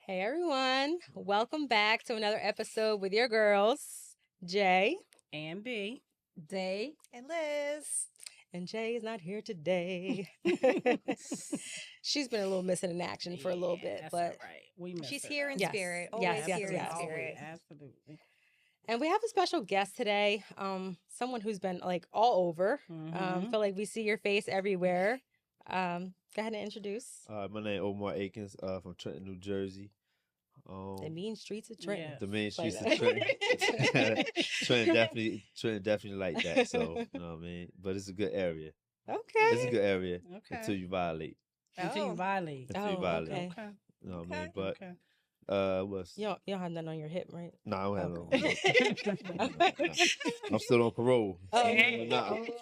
Hey everyone, welcome back to another episode with your girls, Jay and B. Day and Liz. And Jay is not here today. She's been a little missing in action for a little bit, That's but all right. We miss She's her, here though. in Yes. spirit. Yes, Always yes, here yes. in spirit. Absolutely. And we have a special guest today, someone who's been like all over. Feel like we see your face everywhere. Go ahead and introduce. My name is Omar Aikens from Trenton, New Jersey. The mean streets of Trenton. Yes. The main streets Like of Trenton. Trenton definitely like that. So you know what I mean. But it's a good area. Okay. It's a good area Okay. until you violate. Until you violate. Until you violate. okay. Okay. You know what I Okay. mean. But Okay. what's You don't have nothing on your hip, right? no, I don't have no. Okay. I'm still on parole. Oh.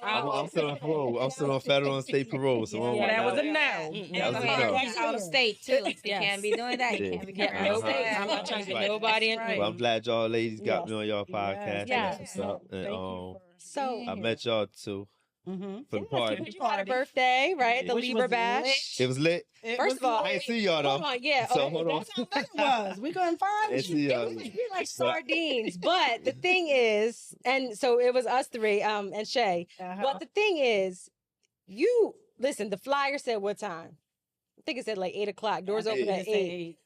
I'm still on parole. I'm still on federal and state parole. So Yeah, that was a no. That was a no. He's out of state too. You Yes. can't be doing that. You Yeah. can't be Yeah, carrying no on Uh-huh. state. I'm not trying to get Right. nobody in. That's right. Well, I'm glad y'all ladies got Yes. me on y'all podcast. Yes. That's what's up. And, Thank you for So- being I here. met y'all too Mm-hmm. for the party. You had a birthday, right? The Which Libra was Bash. It was lit. First of all, I ain't see y'all though. Hold on, yeah. So okay, hold on. That's how that was. We couldn't find It's you. the, We're like sardines. But the thing is, and so it was us three, and Shay. Uh-huh. But the thing is, you listen, the flyer said what time? I think it said like 8:00. Doors open at 8.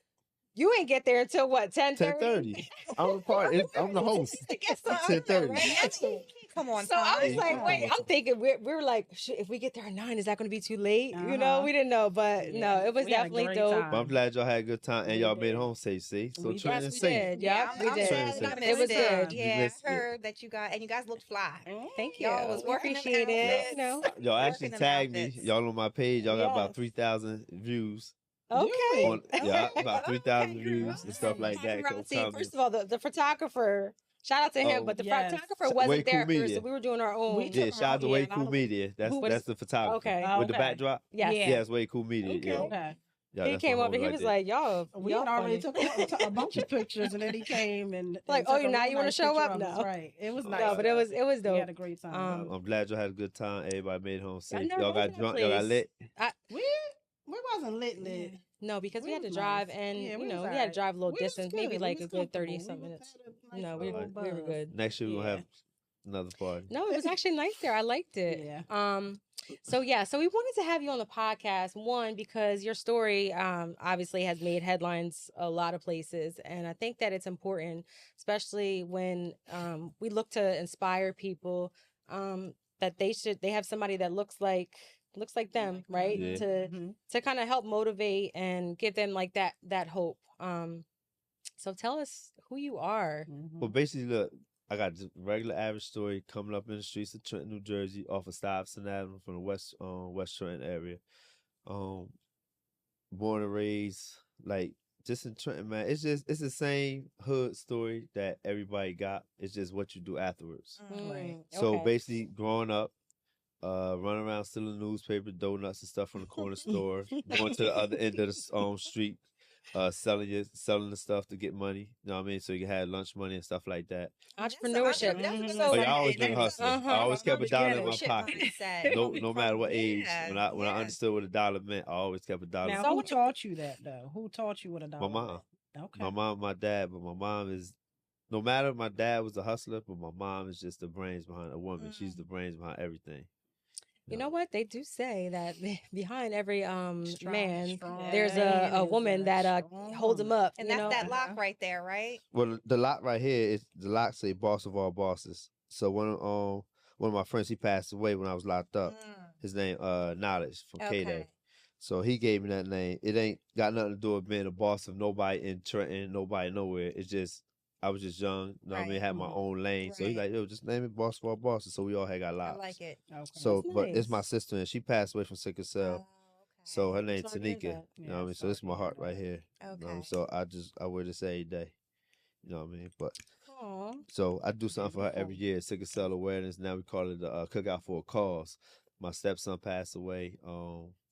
You ain't get there until what, 10:30? 10:30. I'm a part. I'm the host. Guess It's what? 10:30. Right? Come on, So I was time. like, Yeah. wait, I'm thinking we were like, shit, if we get there at 9, is that going to be too late? You know, Uh-huh. we didn't know, but Yeah. no, it was We had a definitely great dope. time. But I'm glad y'all had a good time and We y'all did. made it home safe. See, so We did. Trenton Yes, is we safe. did. Yeah, Yep, we I'm did. sad Trenton I safe. missed It was good. Yeah, missed I it. heard that you guys looked fly. Thank you. Y'all was We working them appreciate it. outfits. You know, Y'all actually Working them tagged me. outfits. Y'all on my page. Y'all got about Yes. 3,000 views. okay. On, yeah, Okay. about 3,000 Okay, views and stuff like that. See, first of all, the photographer, shout out to him, Oh, but the yes. photographer Way wasn't Cool there first, Media. so we were doing our own. We Yeah, took shout out to Yeah, Way and I Cool was- Media. Who- That's the photographer. Okay. With the Okay. backdrop. Yes. Yeah. Yeah, it's Way Cool Media. Okay. Yeah. Okay. Yeah, He that's came my up and homie he right was there. like, y'all, We y'all had already funny. took a bunch of pictures, and then he came and Like, took oh, a now real you wanna nice show picture up of us. now? Right. It was nice. No, but it was We had dope. a great time. I'm glad y'all had a good time. Everybody made it home safe. never Y'all been got to that drunk. Y'all got place. lit. We wasn't lit. No, because we We had to was drive, nice. and Yeah, you we know, was we had to alright. drive a little We was distance, good. maybe We like a was good comfortable. 30-some We was minutes. had a nice No, little we were buzz. good. Next year we're gonna Yeah. have another party. No, it was actually nice there. I liked it. Yeah. So we wanted to have you on the podcast. One, because your story obviously has made headlines a lot of places, and I think that it's important, especially when we look to inspire people, that they have somebody that looks like them, right? Yeah. Mhm. To kind of help motivate and give them like that hope. So tell us who you are. Mhm. Well, basically, look, I got just a regular average story coming up in the streets of Trenton, New Jersey, off of Stuyvesant Avenue from the West Trenton area. Born and raised, like, just in Trenton, man. It's the same hood story that everybody got. It's just what you do afterwards. Right. So Okay. basically, growing up, running around stealing newspaper, donuts and stuff from the corner store, going to the other end of the street, selling the stuff to get money. You know what I mean? So you had lunch money and stuff like that. Entrepreneurship. That's a So- Oh yeah, I always been hustling. Uh-huh. I always kept a dollar in my Entrepreneurship pocket. mindset. No matter what age. Yeah, When I yeah. understood what a dollar meant, I always kept a dollar. Now, So who what- taught you that though? Who taught you what a dollar? My mom. meant? Okay. My mom, my dad, but my mom is. No matter my dad was a hustler, but my mom is just the brains behind a woman. She's the brains behind everything. You know what? They do say that behind every man, strong there's man a is woman a that strong holds him woman. up. And you that's know? that lock right there, right? Well, the lock right here is the lock say "boss of all bosses." So one of my friends, he passed away when I was locked up. His name Knowledge from K Day. Okay. So he gave me that name. It ain't got nothing to do with being a boss of nobody in Trenton, nobody nowhere. It's just I was just young, you know what I mean, Right. had my own lane. So he's Right. like, yo, just name it boss of all bosses. So we all had got I locks. like it. Okay. So, That's but it's my nice. sister, and she passed away from sickle cell. Oh, okay. So her name's Sorry to hear Tanika. that. You know what I mean? So this is my heart right here. You know what I mean? Okay. So I wear this every day. You know what I mean? But Aw. so I do something for her every year. Sickle cell awareness. Now we call it the cookout for a cause. My stepson passed away.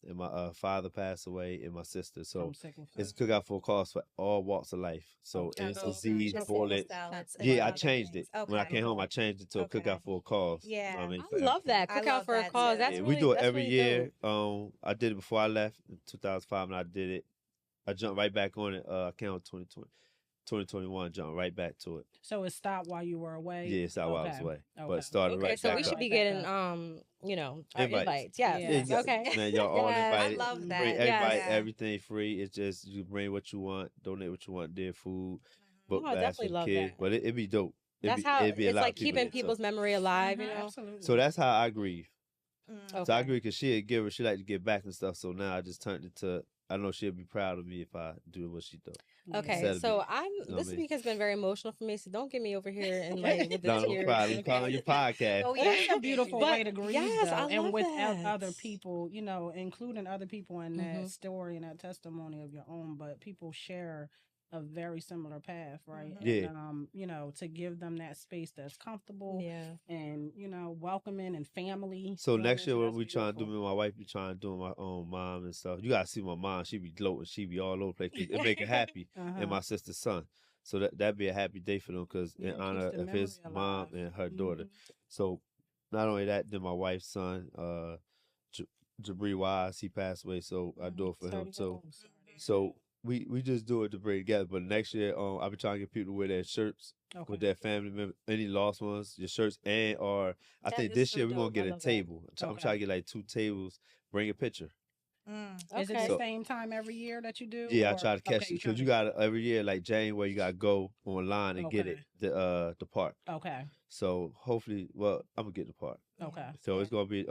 And my father passed away, and my sister. So From sickle cell. it's cookout for a cause for all walks of life. So Okay. it's So disease, just bullet. salads and Yeah, I other changed things. it. When I Okay. came home, I changed it to a Okay. cookout for a cause. Yeah. You know what I mean? I For love that. I Cook love out for a that cause. too. That's yeah, really, we do it that's every really year. dope. I did it before I left in 2005, and I did it I jumped right back on it. I came out 2021, jumped right back to it. So it stopped while you were away? Yeah, it's not while I was Okay. away. But Okay. it started Okay, right so back we should up. be Right back getting our Invites. invites. Yes. Yeah. Yeah, you got- Okay. Man, y'all all Yes. invited. I love that. Bring Yes. everybody, Yeah. everything free. It's just you bring what you want, donate what you want, their food, book Oh, I bags for definitely the love kids. that. But it'd be dope. That's how it'd be a it's lot like of people keeping there, people's so. memory alive, you know? Absolutely. So that's how I grieve. Mm. So I Okay. agree because she a giver. She like to give back and stuff. So now I just turned it to. I know she'll be proud of me if I do what she does. Okay, Instead so of I'm. know This what I mean? week has been very emotional for me. So don't get me over here and like with the No, no tears. problem. Call on your podcast. Oh, Well, yeah. that's a beautiful But way to grieve, yes, though, I and love without that. other people, including other people in that Mhm. story and that testimony of your own. But people share a very similar path, right? Yeah. And, to give them that space that's comfortable Yeah. and welcoming and family. So you know what I next mean? year, So when we that's trying to do, me beautiful. and my wife be trying to do my own mom and stuff. You gotta see my mom. She be gloating. She be all over the place. It make her happy. Uh-huh. And my sister's son. So that'd be a happy day for them because Yeah, in it honor keeps the of his memory mom alive. and her daughter. Mhm. So not only that, then my wife's son, Jabri Wise, he passed away. So I do it for him too. So we just do it to bring together. But next year, I'll be trying to get people to wear their shirts with Okay. their family members, any lost ones, your shirts, or I That think is this so year we're gonna dope. I get a love that. table. I'm Okay. trying to get like 2 tables. Bring a picture. Mm. Is it Okay. the So- same time every year that you do? Yeah, I or- try to catch okay, it try because you to- got to every year, like January, you got to go online and get it the park. Okay. So hopefully, well, I'm gonna get the park. Okay. So it's gonna be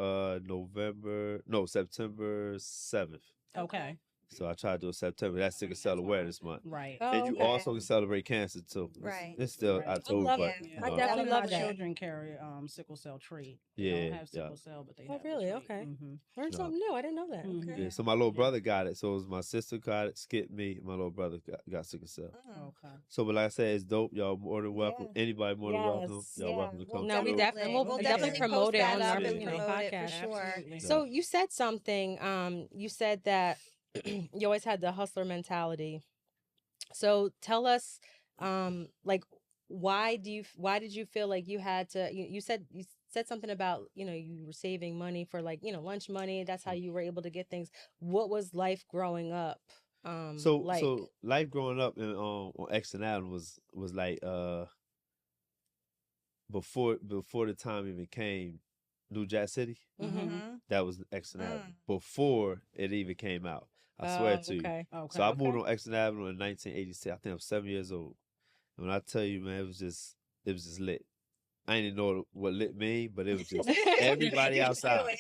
September 7th. Okay. So I try to do it September. That's Sickle Cell Awareness Month. Right. Oh, And you okay. also can celebrate cancer too. Right. It's still Right. October, love but it. Yeah. I you know, definitely All of love my that. children carry sickle cell trait. They Yeah, don't have yeah. sickle cell, but they Oh, have the really? trait. Okay. Mhm. Learned No. something new. I didn't know that. Mhm. Okay. yeah. So my little Yeah. brother got it. So it was my sister got it, skipped me. My little brother got sickle cell. Mm. Okay. So, but like I said, it's dope. Y'all more than welcome. Yeah. Anybody more than welcome. Yes, Y'all yeah. welcome to We'll come. No, we through. definitely we'll We'll definitely definitely promote it post on that our up and podcast. promote it for sure. Absolutely. So you said something. You said that you always had the hustler mentality. So tell us, like, why did you feel like you had to? You said something about you were saving money for like lunch money. That's how you were able to get things. What was life growing up? So like? so life growing up in on Exton Avenue was like before the time it even came New Jack City. Mhm. Mhm. That was Exton Avenue Mm. before it even came out. I swear to you. Okay. Okay. So I moved on Exton Avenue in 1986. I think I'm 7 years old. And when I tell you, man, it was just lit. I didn't know what lit mean, but it was just everybody outside.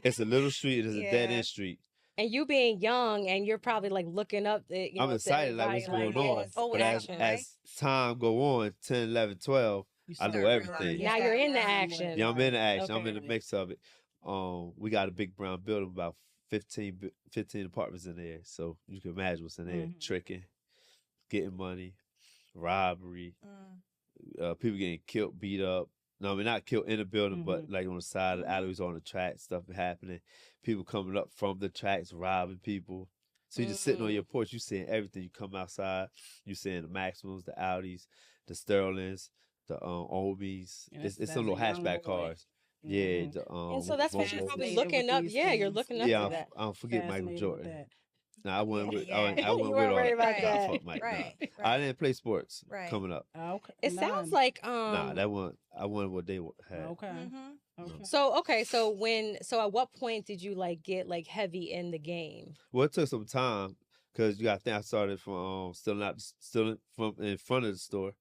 It's a little street. It is a dead Yeah. end street. And you being young, and you're probably like looking up. I'm excited like what's going on. yes, Oh, But action. as time go on, 10, 11, 12, You I know start everything. realizing Now you you're start in the running with action. it. yeah, I'm in the action. I'm Okay. in the mix of it. We got a big brown building, about 15 apartments in there. So you can imagine what's in there. Mhm. Tricking, getting money, robbery, Mm. people getting killed, beat up. No, I mean not killed in the building, but Mhm. like on the side of the alleyways, on the track, stuff happening. People coming up from the tracks, robbing people. So you just sitting on your porch, you seeing everything. You come outside, you seeing the Maximums, the Audis, the Sterlings, the Omis. And It's that's some little a young hatchback boy. cars. Yeah, Mhm. the And so that's what you're Volvo. probably Fascinated looking with up. these Yeah, you're things. looking up Yeah, to I that. don't forget Michael Fascinated with Jordan. that. Nah, I wasn't with. Yeah. I wasn't You with weren't all worried that. about Right. Nah, that. fuck Mike. Right. Nah. Right. I didn't play sports Right. coming up. Okay. It sounds None. like Nah, that one. I wanted what they had. Okay. Mhm. Okay. So at what point did you like get like heavy in the game? Well, it took some time because you got to think I started from stealing from in front of the store.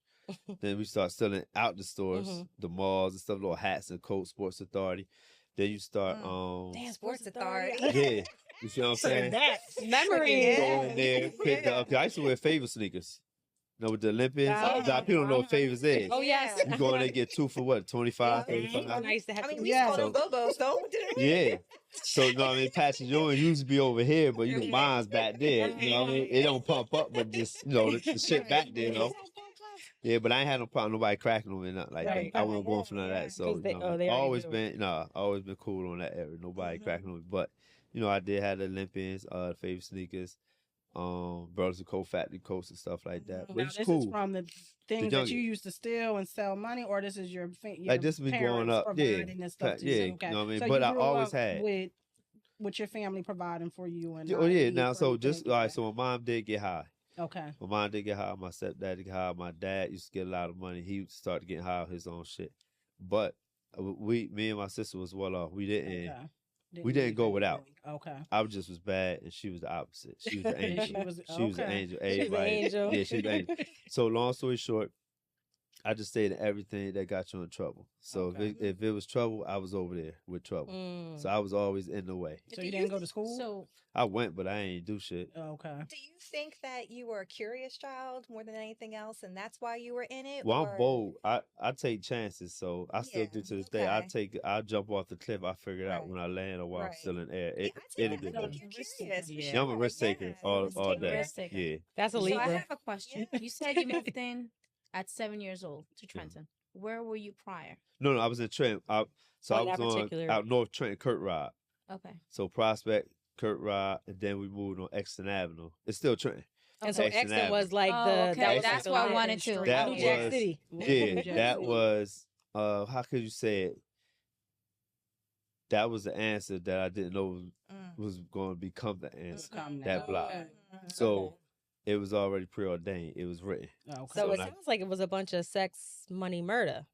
Then we start stealing out the stores, Mhm. the malls and stuff, little hats and coats, Sports Authority. Then you start Damn, Sports Authority. yeah. You see what I'm saying? Memories. Yeah. Go in there, pick Yeah. up. I used to wear Favor sneakers. You know, with the Olympians. Oh, People don't know what Favors is. Oh yes. Yeah. You go in there get 2 for what? 25, And 35? I used to have I mean, to. we Yeah. saw them go-go's, though. Yeah. So, you know what I mean? Patches, yours used to be over here, but, you know, mine's back there. You know what I mean? It don't pump up, but just, the shit back there, Yeah, but I ain't had no problem nobody cracking on me, nothing like Right. that. I wasn't going for none of Yeah. that. So, 'Cause they already always do. been, always been cool on that area. Nobody cracking on me. But, I did have the Olympians, the favorite sneakers, Brothers and Co. Factory coats and stuff like that. But Now, it's this cool. is from the things young- that you used to steal and sell money, or this is your Like, this me growing parents up, yeah. providing this stuff to Yeah, you? you Okay. know what I mean? So But you I grew always up had. with with your family providing for you and Oh not yeah. need Now, for so anything just like all right. that. So my mom did get high. Okay. My mom did get high. My stepdad got high. My dad used to get a lot of money. He started getting high on his own shit. But me and my sister was well off. We didn't. Okay. We didn't need go without. anything. Okay. I just was bad, and she was the opposite. She was the And angel. she was She was the okay. angel. She's the Everybody, angel. yeah, she was the angel. So long story short, I just stayed in everything that got you in trouble. So Okay. if it was trouble, I was over there with trouble. Mm. So I was always in the way. So you didn't go to school? So I went, but I ain't do shit. Okay. Do you think that you were a curious child more than anything else, and that's why you were in it? Well, or- I'm bold. I take chances, so I still do Yeah, to this day. okay. I jump off the cliff. I figure it out Right. when I land or while I'm Right. still in the air. Yeah, It, I take any it. day. I think you're Risk curious. taker. for Yeah. Yeah, I'm a sure, risk taker yeah. all Risk all taker. day. Risk taker. Yeah. That's a So I Libra. have a question. Yeah. You said you moved in at 7 years old to Trenton. Where were you prior? No, I was in Trenton. So I On was that on particular- out north Trenton, Kurt Rod. Okay. So Prospect, Kurt Rod, and then we moved on Exton Avenue. It's still Trenton. And so Okay. Exton was like Oh, the okay. that was That's like what I the wanted to. That New Jack was- City. Yeah, New Jack that City. was how could you say it? That was the answer that I didn't know Mm. was going to become the answer. Come That now. block. Okay. So it was already preordained. It was written. Okay. So So it like- sounds like it was a bunch of sex, money, murder.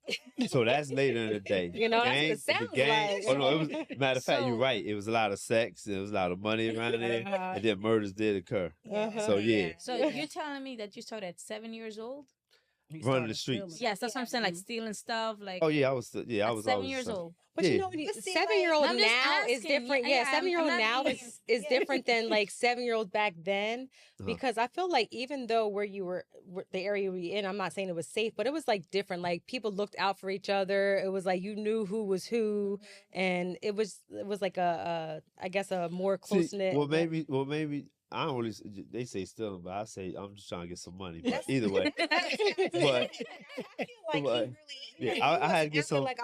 So that's later in the day. You know, that's what it The sounds gang- like. Oh no, it was matter of fact, So- you're right. It was a lot of sex. There was a lot of money around there, Uh-huh. and then murders did occur. Uh-huh. So yeah, So you're telling me that you started at 7 years old? He running the started streets. stealing. Yes, that's what I'm saying. Like Mhm. stealing stuff. Like oh yeah, I was. Yeah, I at was 7 always years son. old. But Yeah. you know, But see, 7-year-old like- I'm just now is asking. different. Yeah, Yeah, I'm 7-year-old not now being- is Yeah. different than like 7-year-old back then. Uh-huh. Because I feel like even though where you were, the area we in, I'm not saying it was safe, but it was like different. Like people looked out for each other. It was like you knew who was who, and it was like I guess a more See, close knit. well, maybe I don't really. They say stealing, but I say I'm just trying to get some money. But either way, But I feel like he really. yeah, he I had to wasn't get out there some- Like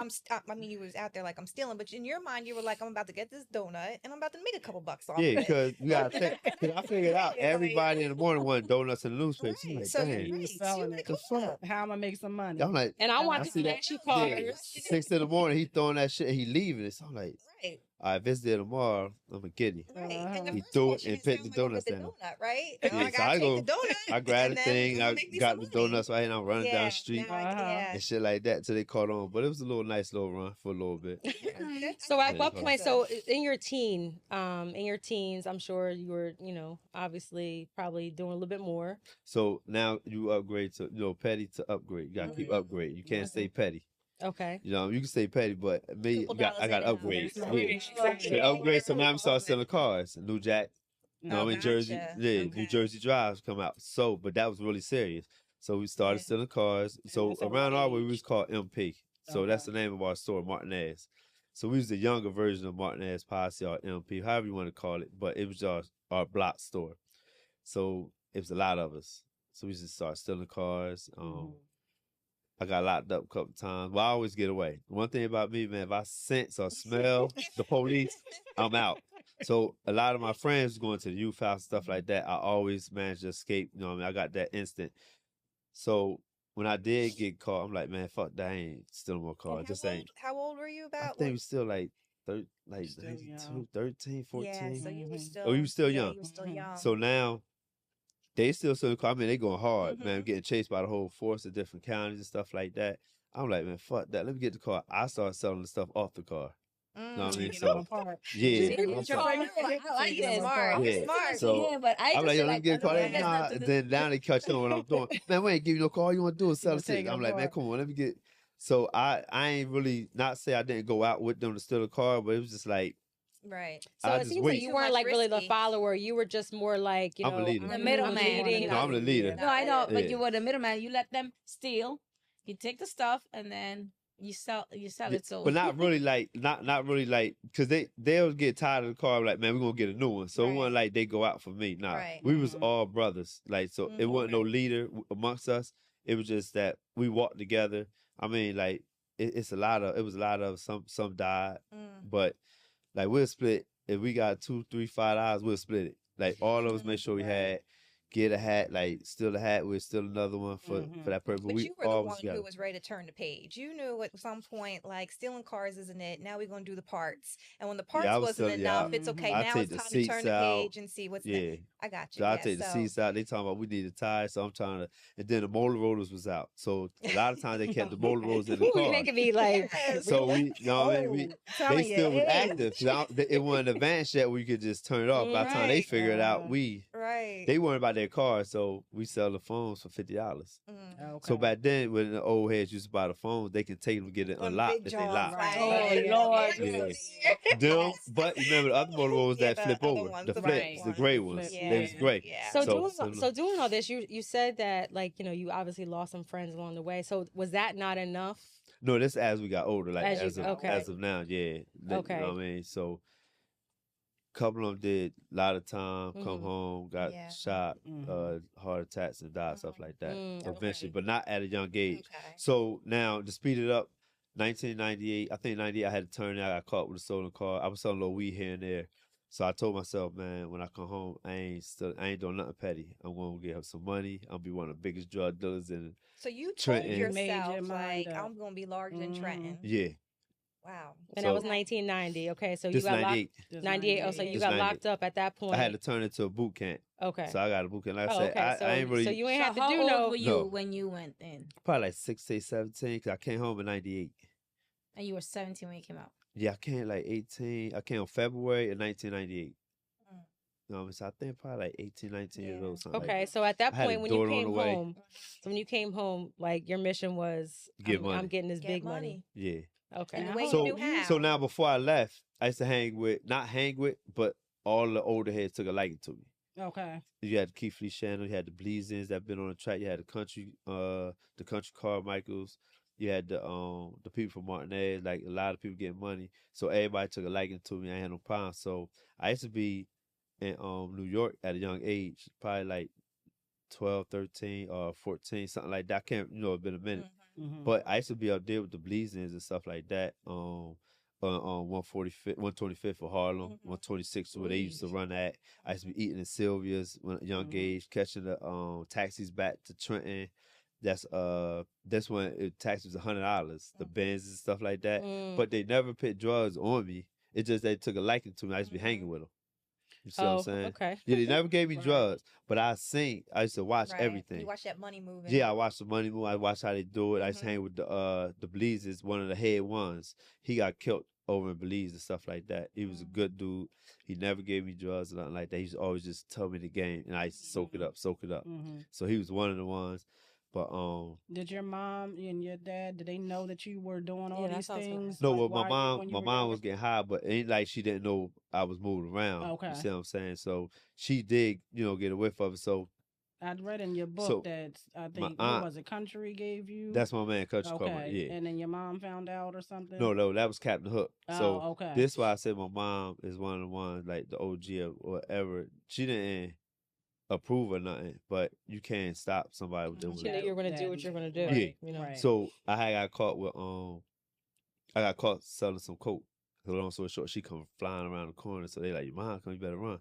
I mean, you was out there like I'm stealing, but in your mind, you were like, I'm about to get this donut and I'm about to make a couple bucks off yeah, of it. because you gotta think. Cause I figured out Yeah, like- everybody in the morning wanted donuts in the newspaper. I'm Right, like, so damn. You right, was you selling make it. The fuck? How I'm gonna make some money? I'm like, And I want I the see that. flashy yeah, cars. 6 in the morning, he throwing that shit. He leaving it. So I'm like, Right. all right, if it's there tomorrow, I'm gonna get it. Right. Uh-huh. And the He first threw it question and is, picked how the am I gonna donuts get the down. donut, right? Yeah, Now I so gotta I take go- the donut. I grabbed and the then thing, I'm gonna I make me got some the money. donuts right, and I'm running down Yeah, the street now I- Uh-huh. yeah. and shit like that till they caught on. But it was a little nice little run for a little bit. So at Yeah, what it's point? So in your teens, I'm sure you were, obviously probably doing a little bit more. So now you upgrade to petty to upgrade. You gotta keep Mhm. upgrading. You can't stay petty. Okay. You know, you can stay petty, but me, Couple I got dollars in and out. upgrade. There's Yeah. no- So upgrade. So now we start selling cars. New Jack. You know, Oh, in Jersey, gotcha. yeah, Okay. New Jersey drives come out. So, but that was really serious. So we started Yeah. selling cars. So that's a around our way, we range. was called MP. So that's the Okay. name of our store, Martinez. So we was the younger version of Martinez Posse or MP, however you want to call it. But it was our block store. So it was a lot of us. So we just started stealing cars. Mhm. I got locked up a couple times. Well, I always get away. One thing about me, man, if I sense or smell the police, I'm out. So a lot of my friends going to the youth house and stuff like that, I always managed to escape. You know what I mean? I got that instant. So when I did get caught, I'm like, man, fuck that. I ain't stealing more And cars. This ain't. How old were you I about? think we still like, Still 92, young. 13, 14. Yeah, so you were Mhm. still. Oh, you were still yeah, young. You were still Mhm. young. So now they still selling cars. I mean, they going hard, man. Mhm. Getting chased by the whole force of different counties and stuff like that. I'm like, man, fuck that. Let me get the car. I started selling the stuff off the car. Mm. know what I mean? Get So- them apart. Yeah. See, I'm you're sorry. I like Taking them this. apart. I'm Yeah. just smart. So, Yeah, but I I'm like, yo, just let me get a car. I don't Nah, have nothing to then now they catch on what I'm doing. Man, we ain't give you no car. All you want to do is sell You the take shit. it I'm like, man, apart. come on, let me get. So I ain't really not say I didn't go out with them to steal the car, but it was just like Right. So I it just seems wait. like you Too weren't much like really the risky. follower. You were just more like, I'm a leader. The middleman. leading. No, I'm the leader. No, I know, but Yeah. you were the middleman. You let them steal. You take the stuff and then you sell it. So, but not really like not really like because they'll get tired of the car like, man, we're gonna get a new one. So it Right. wasn't like they go out for me. Nah, Right. we was Mhm. all brothers. Like so, it Mhm. wasn't no leader amongst us. It was just that we walked together. I mean, like it was a lot of some died, Mm. but like we'll split if we got $2, $3, $5, we'll split it. Like all of us make sure we Right. had get a hat, like steal a hat with still another one for that purpose. But We you were the always one got who was ready to turn the page. You knew at some point, like stealing cars isn't it. Now we're gonna do the parts. And when the yeah, I parts was wasn't still yeah. enough, it's okay. I Now take it's the time to turn seats the out. page and see what's Yeah. I got you. So I Yeah. take the So seats out. They talking about we need a tire, so I'm trying to. And then the motor rollers was out, so a lot of times they kept the motor rollers in the Ooh, you're car. making me like Yes. So really? we, you know what I mean? We telling they you, still was hey. active. 'Cause it wasn't advanced yet where you could just turn it off. By the time they Right. figure it out, Right. they weren't about their car, so we sell the phones for $50. Mm. Okay. So back then, when the old heads used to buy the phones, they can take them and get it Them unlocked big if they jaws, lock. Right. Oh, Yeah. Lord. Yeah. Them, but remember the other Motorola's Yeah, that the flip other over, ones, the the flips, white the gray ones. ones. Yeah. They was gray. Yeah. So So- doing all this, you said that like you obviously lost some friends along the way. So was that not enough? No, this as we got older, like As you- okay. as of now, yeah. Okay. You know what I mean? So couple of them did a lot of time, come Mhm. home, got Yeah. shot, Mhm. heart attacks and died, stuff like that. Eventually, Okay. but not at a young age. Okay. So now to speed it up, 1998, I think 98 I had to turn out, I got caught with a stolen car. I was selling a little weed here and there. So I told myself, man, when I come home, I ain't doing nothing petty. I'm gonna get some money. I'll be one of the biggest drug dealers in So you told Trenton. You made your yourself, mind like, up. I'm gonna be larger than Mhm. Trenton. yeah. Wow. And that was So- 1990. Okay, so you This got 98. locked 98. Oh, so you This got 98. locked up at that point. I had to turn it to a boot camp. Okay. So I got a boot camp. Like I Oh, said, okay. So I ain't really so you ain't So have to how do old no. were you No. when you went in? probably like 16, 17, because I came home in 98. And you were 17 when you came out. Yeah, I came like 18. I came in February of 1998. Mm. You know what I mean? So I think probably like 18, 19 years Yeah. old, something Okay, like so at that I had a point when you daughter on came the way. home, so when you came home, like your mission was Get I'm money. getting this Get big money. that. Yeah. Okay. And the Now, way hold you on. knew how. So now before I left, I used to not hang with, but all the older heads took a liking to me. Okay. You had Keith Lee Shannon, you had the Bleezins that been on the track, you had the country Carmichaels, you had the people from Martinez, like a lot of people getting money. So everybody took a liking to me. I ain't had no problem. So I used to be in New York at a young age, probably like 12, 13, or 14, something like that. I can't, it's been a minute. Mhm. But I used to be up there with the Bleezins and stuff like that. On 145th, 125th for Harlem, Mhm. 126th where they used to run at. I used to be eating in Sylvia's when a young Mhm. age, catching the taxis back to Trenton. That's when taxis was $100, the Benz and stuff like that. Mm. But they never put drugs on me. It just they took a liking to me. I used to be hanging with them. You see what I'm saying? Okay. Yeah, they never gave me Right. drugs, but I used to watch Right. everything. You watch that money moving. Yeah, I watched the money move. I watched how they do it. I used to Mhm. hang with the Belize's, one of the head ones. He got killed over in Belize and stuff like that. He was a good dude. He never gave me drugs or nothing like that. He used to always just tell me the game, and I used to soak it up. Mhm. So he was one of the ones. But Did your mom and your dad, did they know that you were doing all Yeah, that's these what I was gonna things? no, like, well, my while when you mom were was younger? getting high, but it ain't like she didn't know I was moving around. Okay. You see what I'm saying? So she did, get a whiff of it. So I'd read in your book So, that I my think aunt- what was it, Country gave you? that's my man, Country okay. Carmichael. Yeah. And then your mom found out or something? No, that was Captain Hook. So Oh, okay. this why I said my mom is one of the ones like the OG or whatever. She didn't approve or nothing, but you can't stop somebody with doing You knew that. you were gonna do what That- you're gonna do. right, You know. right. So I had got caught with I got caught selling some coke. So long story short, she come flying around the corner. So they like, your mom, come, you better run.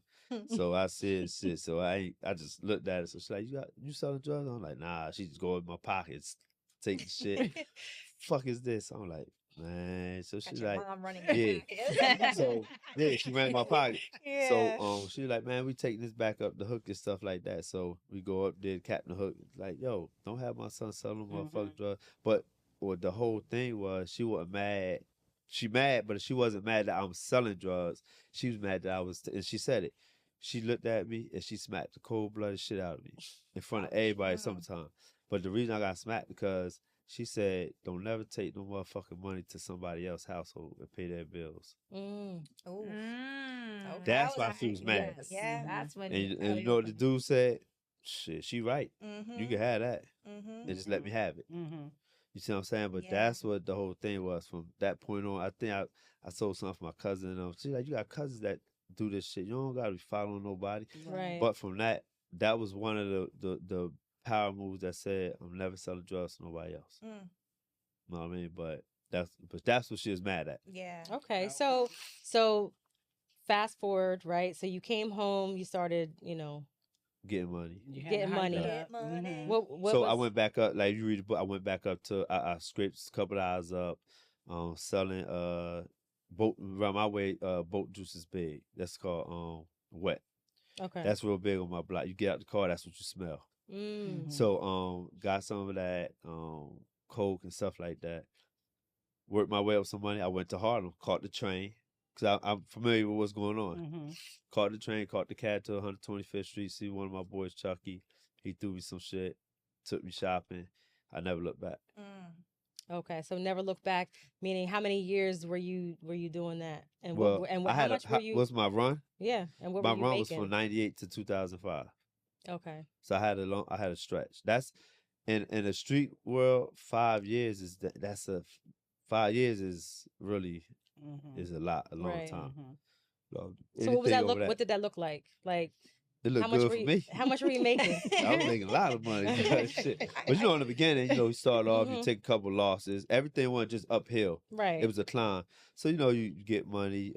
So I said shit. So I just looked at her. So she's like, you selling drugs? I'm like, nah. She just go in my pockets, take the shit. Fuck is this? I'm like, man. So Got she's your like, mom running. yeah. So yeah, she ran in my pocket. Yeah. So she like, man, we taking this back up the Hook and stuff like that. So we go up there, Captain Hook, like, yo, don't have my son selling motherfucking drugs. But what the whole thing was, she wasn't mad. She mad, but she wasn't mad that I was selling drugs. She was mad that I was, and she said it. She looked at me and she smacked the cold-blooded shit out of me in front of everybody sometime. But the reason I got smacked because she said, don't never take no motherfucking money to somebody else's household and pay their bills. Mm. Ooh. Mm. Okay. That's That why was she was mad. Yes. Yeah. That's when. And you know what the dude said? Shit, she right. Mm-hmm. You can have that. Mm-hmm. And just let me have it. Mm-hmm. You see what I'm saying? But Yeah. that's what the whole thing was from that point on. I think I sold something for my cousin. She's like, you got cousins that do this shit. You don't got to be following nobody. Right. But from that was one of the power moves that said, I'm never selling drugs to nobody else. Mm. You know what I mean? But that's what she was mad at. Yeah. Okay. So fast forward, right? So you came home, you started, getting money. You had Getting to hype money. it Get up. money. Mhm. What So was, I went back up, like you read the book, I went back up to I scraped a couple of hours up, selling boat around my way, boat juice is big. That's called wet. okay. That's real big on my block. You get out the car, that's what you smell. Mm. Mhm. So got some of that, coke and stuff like that. Worked my way up some money. I went to Harlem, caught the train. Cause I'm familiar with what's going on. Mhm. Caught the train, caught the cab to 125th Street. See one of my boys, Chucky. He threw me some shit, took me shopping. I never looked back. Okay, so never look back. Meaning, how many years were you doing that? And Well, what and I how had much were you? was my run. Yeah, and what My were you run was making? from '98 to 2005. Okay, So I had a stretch. That's in the street world. 5 years is that's a 5 years is really Mhm. is a long Right. time. Mhm. So so what was that anything look? over What did that look like? Like It how looked much good were for you? me. How much were you making? I was making a lot of money. Shit. But you know, in the beginning, you start off, you Mhm. take a couple losses. Everything wasn't just uphill. Right. It was a climb. So you get money.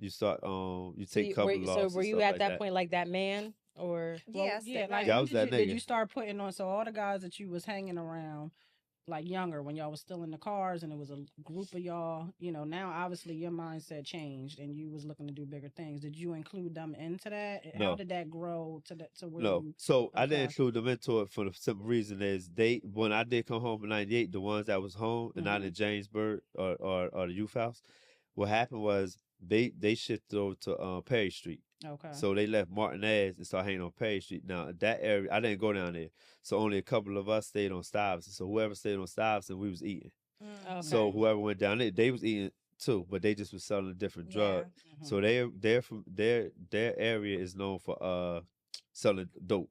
You start you So take a couple so losses. were you stuff at like that point like that man or? Well, Yes, yeah, that- like Yeah, I when was that did nigga. you start putting on? So all the guys that you was hanging around, like younger, when y'all was still in the cars, and it was a group of y'all. Now obviously your mindset changed, and you was looking to do bigger things. Did you include them into that? How No. did that grow to where No. you? So I didn't Okay. include them into it for the simple reason is when I did come home in '98, the ones that was home and not in Jamesburg or the youth house, what happened was they shifted over to Perry Street. Okay. So they left Martinez and started hanging on Perry Street. Now that area, I didn't go down there. So only a couple of us stayed on Stuyvesant. So whoever stayed on Stuyvesant, we was eating. Okay. So whoever went down there, they was eating too, but they just was selling a different drug. Mhm. So they're from their area is known for selling dope.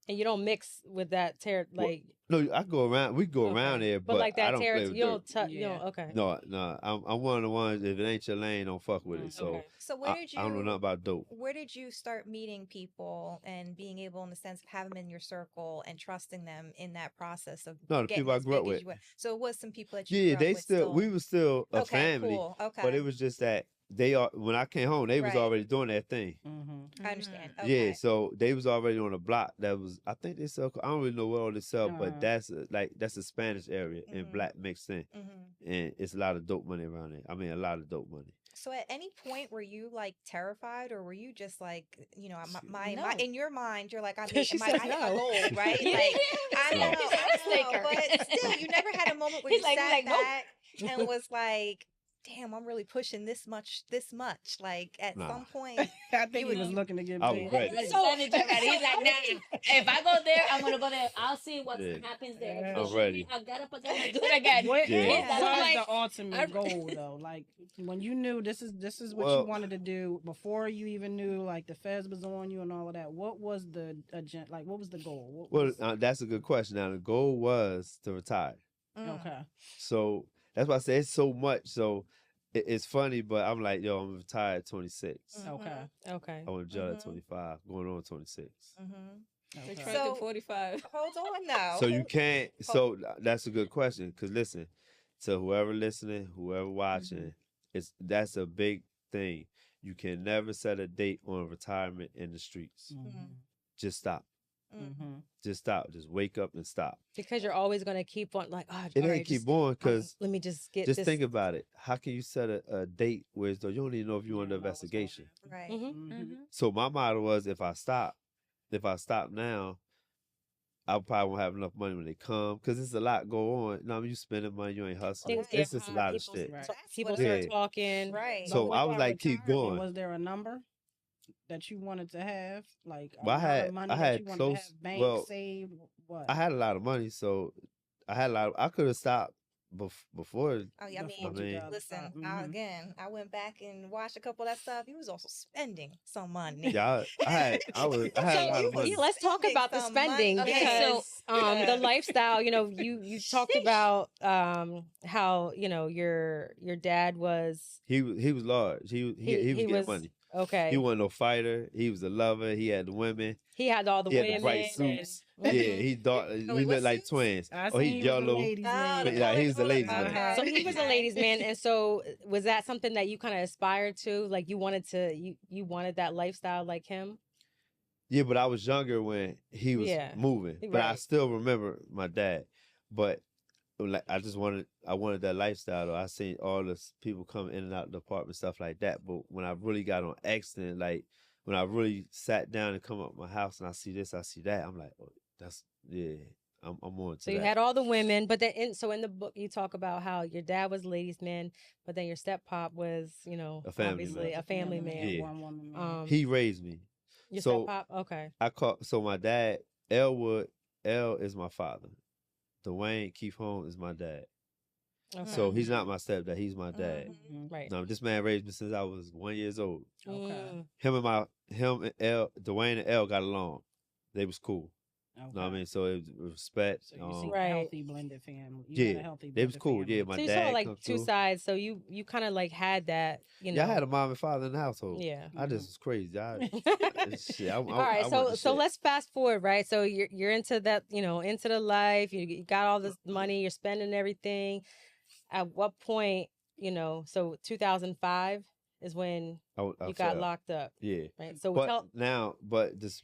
and you don't mix with that Well, No, I go around. We go around okay. there, but but like I that don't play territory, with you dirt. don't touch. You Yeah. don't. Okay. No, I'm one of the ones. If it ain't your lane, don't fuck with it. So Okay. So where did you? I don't know nothing about dope. Where did you start meeting people and being able, in the sense of having them in your circle and trusting them in that process of No, the getting people I as grew up big as with. you were? So it was some people that you Yeah, grew up they with still. We was still a okay, family. cool. Okay, But it was just that they are when I came home, they was Right. already doing that thing. Mhm. I understand. Mm. Okay. Yeah, so they was already on a block that was. I think they sell. I don't really know what all they sell, but that's a Spanish area and Mhm. black mixed in, and it's a lot of dope money around there. I mean, a lot of dope money. So at any point were you like terrified, or were you just like, my No. in your mind, you're like, I She hit says my no. goal, right? Yeah. Like I No. know, He's a I risk know, taker. but still, you never had a moment where He's you like- sat he's like, nope. back and was like, damn, I'm really pushing this much. Like at Nah. some point, I think You he would- was looking to get I big. was ready. He's like, nah. If I go there, I'm gonna go there. I'll see what Yeah. happens there. Yeah. If I'm it should ready. be, I'll get up again and do it again. What, Yeah. what That's was like- the ultimate I- goal though? Like when you knew this is what Well- you wanted to do before you even knew like the feds was on you and all of that. What was the agenda? Like what was the goal? What Well, was, that's a good question. Now the goal was to retire. okay. So that's why I say it's so much. So it's funny, but I'm like, yo, I'm retired at 26. Okay. Okay. I went to jail at Mhm. 25, going on 26. They're Okay. trying So- to 45. Hold on now. So you can't. So that's a good question. Cause listen, to whoever listening, whoever watching, that's a big thing. You can never set a date on retirement in the streets. Mhm. Just stop. Mhm. Just stop. Just wake up and stop. Because you're always going to keep on like, oh, It all ain't right, keep just, going because let me just get just this. think about it. How can you set a date where it's though you don't even know if you're Yeah, under know what's gonna investigation? Right. Mhm. Mhm. So my motto was if I stop now, I probably won't have enough money when they come because it's a lot go on. No, I mean, you spending money, you ain't hustling. Things It's get just a hard, lot of people shit. Right. People what start it is. talking. Right. So But I with was that like, keep retirement, going. Was there a number that you wanted to have? Like Well, I amount had- of money I that had you wanted close- to have bank well, saved? What? I had a lot of money, so I had a lot. I could have stopped before. Oh yeah, I Before mean, you got listen. stopped. Mhm. I went back and watched a couple of that stuff. He was also spending some money. Yeah, I had a lot of money. Yeah, let's talk Spending about the some money. spending Okay, because so- the lifestyle. You talked about how your dad was He was large. He was getting money. okay. He wasn't no fighter. He was a lover. He had the women. He had all the He had women. the bright and- suits. Yeah, he thought wait, we what looked like suits? twins. I Oh, seen he he was a yellow. ladies' Oh, man. But yeah, he was the ladies' man. Okay. So he was a ladies' man, and so was that something that you kind of aspired to? Like you wanted that lifestyle like him? Yeah, but I was younger when he was Yeah, moving. But I right. still remember my dad. But like I wanted that lifestyle though. I seen all the people come in and out of the apartment, stuff like that. But when I really got on accident, like when I really sat down and come up my house and I see this, I see that, I'm like, oh, that's yeah. I'm on to So you that. had all the women, but then in the book you talk about how your dad was ladies' man, but then your step pop was, A family obviously man. a family man. Yeah. One woman man. He raised me. Your So step pop, okay. so my dad, Elwood, L is my father. Dwayne Keith Holmes is my dad. Okay. So he's not my stepdad, he's my dad. Mhm. Right. No, this man raised me since I was 1 year old. Okay. Him and L, Dwayne and L got along. They was cool. Okay. Know what I mean? So it was respect. So you see Right. a healthy blended family. You had a Yeah, healthy they was blended cool. family. Yeah, my So you dad saw like come two through. sides. So you kind of like had that, Yeah, I had a mom and father in the household. Yeah. I just was crazy. Shit, All right, I so went to shit. let's fast forward, right? So you're into that, into the life. You got all this money. You're spending everything. At what point, so 2005 is when I you got fell. locked up, Yeah. right? So But just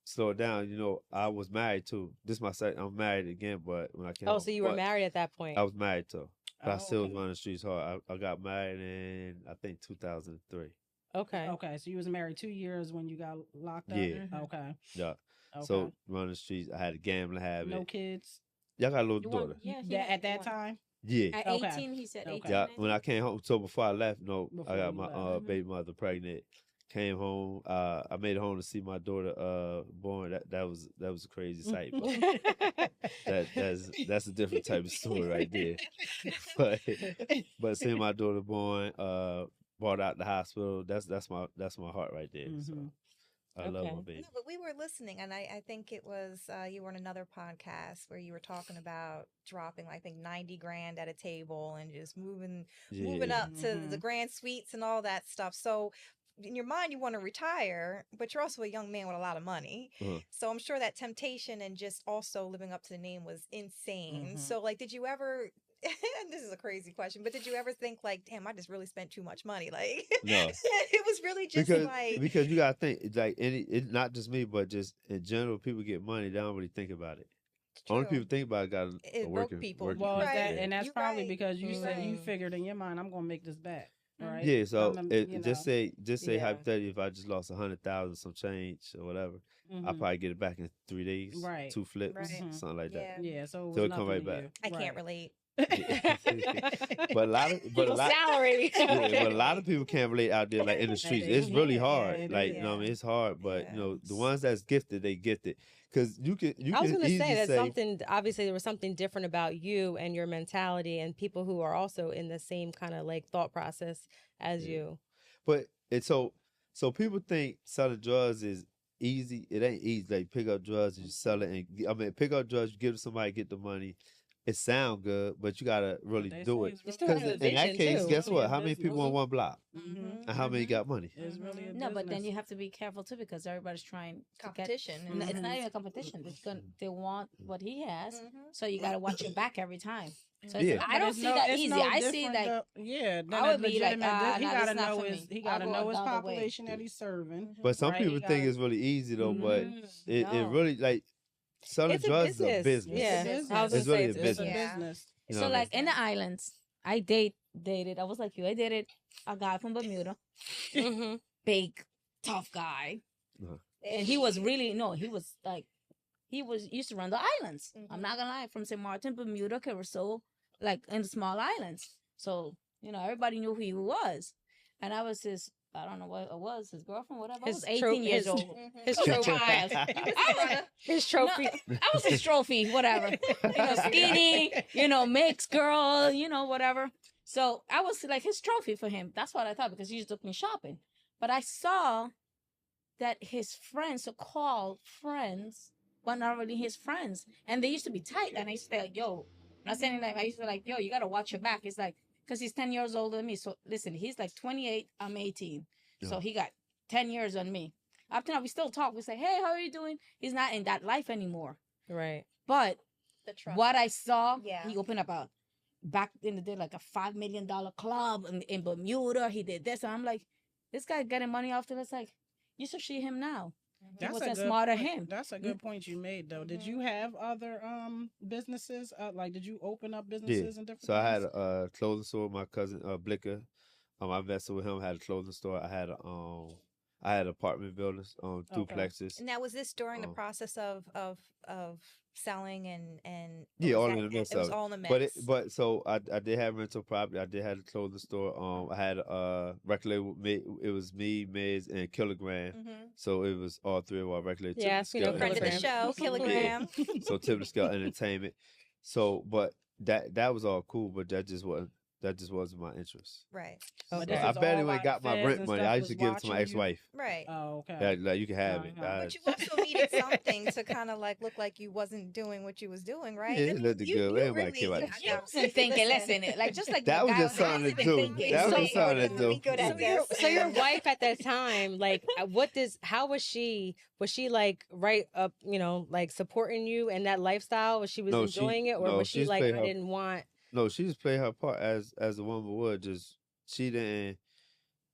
slow it down. I was married too. This is my second. I'm married again, but when I came home, so you were but married at that point. I was married too. But I still was okay. running the streets hard. I got married in I think 2003. Okay. Okay, so you was married 2 years when you got locked up? Yeah. Okay. Yeah. Okay. So running the streets, I had a gambling habit. No kids? Y'all got a little You daughter. want, yeah, At that time? Yeah. At Okay. 18, he said Okay. 18. Yeah. I When I think. came home, so before I left, Before I got you my left. baby mother pregnant. Came home. I made it home to see my daughter born. That was a crazy sight. But that's a different type of story right there. But seeing my daughter born, brought out the hospital, that's my heart right there. So Mhm. I love my Okay. baby. No, but we were listening, and I think it was you were on another podcast where you were talking about dropping, I think, 90 grand at a table and just moving Yeah. up to the grand suites and all that stuff. So in your mind, you want to retire, but you're also a young man with a lot of money. Uh-huh. So I'm sure that temptation and just also living up to the name was insane. Mhm. So like, did you ever? And this is a crazy question, but did you ever think like, damn, I just really spent too much money? Like, No. it was really just like. Because you gotta think, it's like it's not just me, but just in general, people get money, they don't really think about it. Only True. people think about it got It a broke working people. working Well, You're people. right. Yeah. and that's You're probably right. because you You're said you right. figured in your mind, I'm going to make this back, right? Yeah, so I'm, just say Yeah. hypothetically, if I just lost 100,000 some change or whatever, I'll Mhm. probably get it back in 3 days, Right. 2 flips, Right. something like that. Yeah. Yeah, so it So was it come nothing right to you. I can't Right. relate. But a lot, salary. yeah, but a lot of people can't relate out there, like in the streets. They It's really can't, hard. yeah, it Like is. you know, what I mean, it's hard. But Yeah. the ones that's gifted, they gifted. Because you I was can going to say easily that say, something, obviously there was something different about you and your mentality and people who are also in the same kind of like thought process as Yeah. you. but it's so people think selling drugs is easy. It ain't easy. Like pick up drugs and you sell it, and pick up drugs, you give it to somebody, get the money. It sound good, but you gotta really They do say it. it's still really have Because a in that vision, case, too. guess Really what? a How many people on business. one block, Mhm. and how many got money? It's really a No, but then business. you have to be careful too because everybody's trying to Competition. Get, it's not Mhm. even a competition. They want what he has, Mhm. so you got to watch your back every time. So Yeah. I But don't it's see no- that it's easy. no I see different like though- yeah, then I a would be like, legitimate. He nah, gotta this not know for his me. he I'll gotta go know his the other way. population that he's serving. But some Right, people he think gotta- it's really easy though. But it No. really like selling It's a drugs is a business. business. Yeah. It's a I was It's gonna really say a It's a business. Yeah. business. You know So what I mean? like in the islands, I dated. I was like you. I dated a guy from Bermuda, Mm-hmm. big, tough guy, Uh-huh. and he was really he was like he was used to run the islands. I'm Mhm. not gonna lie, from St. Martin, Bermuda, Curacao, like in the small islands. So everybody knew who he was, and I was I don't know what it was, his girlfriend, whatever. I was 18 years old. Mhm. His I was a trophy. child. His trophy. I was his trophy, whatever. Skinny, mixed girl, whatever. So I was like his trophy for him. That's what I thought because he just took me shopping. But I saw that his friends, so-called friends, were not really his friends. And they used to be tight. And I used to say, like, yo, I'm not saying like, I used to be like, yo, you got to watch your back. It's like, because he's 10 years older than me. So listen, he's like 28, I'm 18. So Yeah. he got 10 years on me. Up to now, we still talk. We say, hey, how are you doing? He's not in that life anymore. Right. But The trust. what I saw, Yeah. he opened up back in the day, like a $5 million club in Bermuda. He did this. And I'm like, this guy getting money off to us. Like, you should see him now. He That's a wasn't good smart of point. him. That's a good point you made, though. Did you have other businesses? Like, did you open up Yeah. businesses in different So I had places? a clothing store. My cousin Blicker, I invested with him. Had a clothing store. I had apartment buildings, Okay. duplexes. Now, was this during the Um, process of selling and or Yeah, was all that in the midst it was of it. all in the But mix? so I did have rental property. I did have a clothing store. I had a record label. It was me, Miz, and Kilogram. Mm-hmm. So it was all three of our record label. Yeah, Tip you know, Scale Friend of the Kilogram. show, Kilogram. So Tip the Scale Entertainment. So, but that was all cool. But that just wasn't my interest. Right. But Okay. this So I is barely all, went like, got my feds rent and money. stuff I used to was give it to my watching you? ex-wife. Right. Oh, okay. Like you can have it. Uh-huh. But you also needed something to kind of like look like you wasn't doing what you was doing, right? Yeah, it looked good. Everybody care about You wasn't thinking, listen, like just like That the was guy just was something to even do. thinking. That was So- just something to do. We good at this. So your wife at that time, like, how was she? Was she like right up, you know, like supporting you and that lifestyle? Was she No, she- enjoying it, or no, was she she's like, played I her- didn't want? No, she just played her part as a woman would. Just she didn't.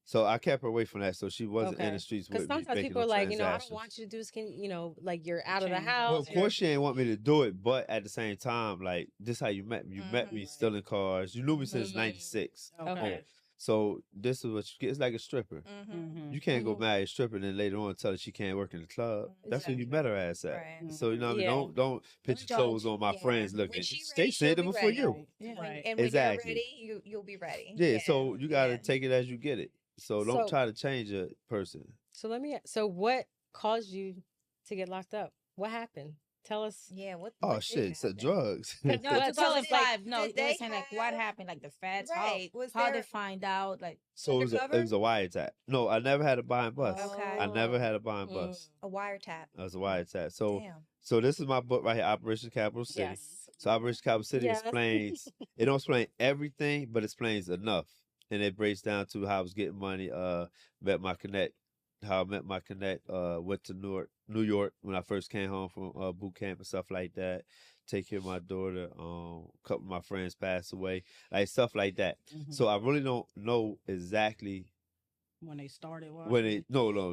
So I kept her away from that. So she wasn't in Okay. the streets Because with me sometimes making people no are like, you know, I don't transactions. want you to do this. Can you know, like you're out of the Change. house. Well, of course she ain't want me to do it, but at the same time, like this how you met me. You met me Mhm. stealing cars. You knew me since Mhm. '96. Okay. So this is what you get. It's like a stripper. Mm-hmm. Mm-hmm. You can't go Mhm. marry a stripper and then later on tell her she can't work in the club. That's where you Exactly. met her ass at. Right. So you know what I mean? Yeah. Don't put your Don't. clothes on my Yeah. friends When looking. she They ready, said she'll it be before ready. you. Yeah. Right. And when Exactly. you're ready, you'll be ready. Yeah, so you gotta Yeah. take it as you get it. So don't So- try to change a person. So what caused you to get locked up? What happened? Tell us. Yeah. What? Oh what did shit, it's happen? drugs. No, Well, tell us, 2005. No, did they were they saying like what have- happened, like the feds, Right. Was how they there find out, like So it was undercover? a wiretap. No, I never had a buy and bust. Okay. I never had a buy and bust. a wiretap? It was a wiretap. So Damn. so this is my book right here, Operation Capital City. Yes. So Operation Capital City Yes. explains it don't explain everything, but it explains enough. And it breaks down to how I was getting money, met my connect, how I met my connect, went to New York when I first came home from boot camp and stuff like that. Take care of my daughter. A couple of my friends passed away, like stuff like that. Mhm. So I really don't know exactly When they started, when they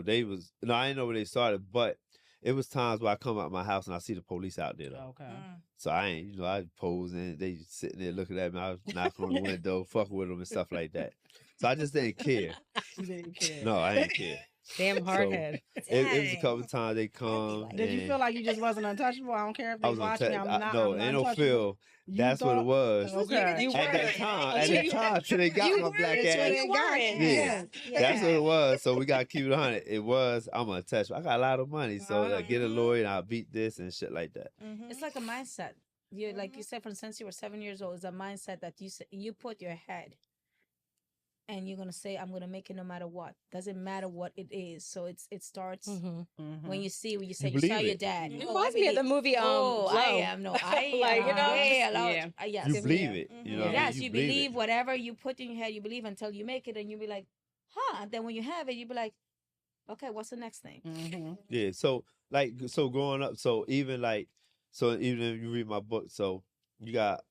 they was I didn't know where they started, but it was times where I come out my house and I see the police out there though. Okay. Mm. So I ain't, I posing, they just sitting there looking at me. I was knocking on the window, fucking with them and stuff like that. So I just didn't care. You didn't care. No, I didn't care. Damn hardhead. It was a Dang. couple times they come. like Did you and feel like you just wasn't untouchable? I don't care if I they was watching me. untouchable. I'm not. No, I'm ain't no untouchable. feel. You That's what it thought- was. Okay. You At that were. time, till they got my black until ass. you weren't. Yeah. That's what it was. So we gotta keep it on it. It was, I'm untouchable. I got a lot of money. So like, get a lawyer and I'll beat this and shit like that. Mhm. it's like a mindset. You like you said, from since you were 7 years old, it's a mindset that you put your head, and you're gonna say, "I'm gonna make it no matter what." Doesn't matter what it is. So it starts Mhm. Mhm. when you see when you say you believe saw your it. dad. It It Oh, reminds I me of the believe- movie Oh, I Glow. am no, I Like, am you know, way just- allowed. yeah. Yes, You Yeah. believe it. You know what I yes, mean? you believe believe it. whatever you put in your head, you believe until you make it, and you be like, huh. And then when you have it, you be like, okay, what's the next thing? Mhm. Yeah. So like, so growing up, so even if you read my book, so you got,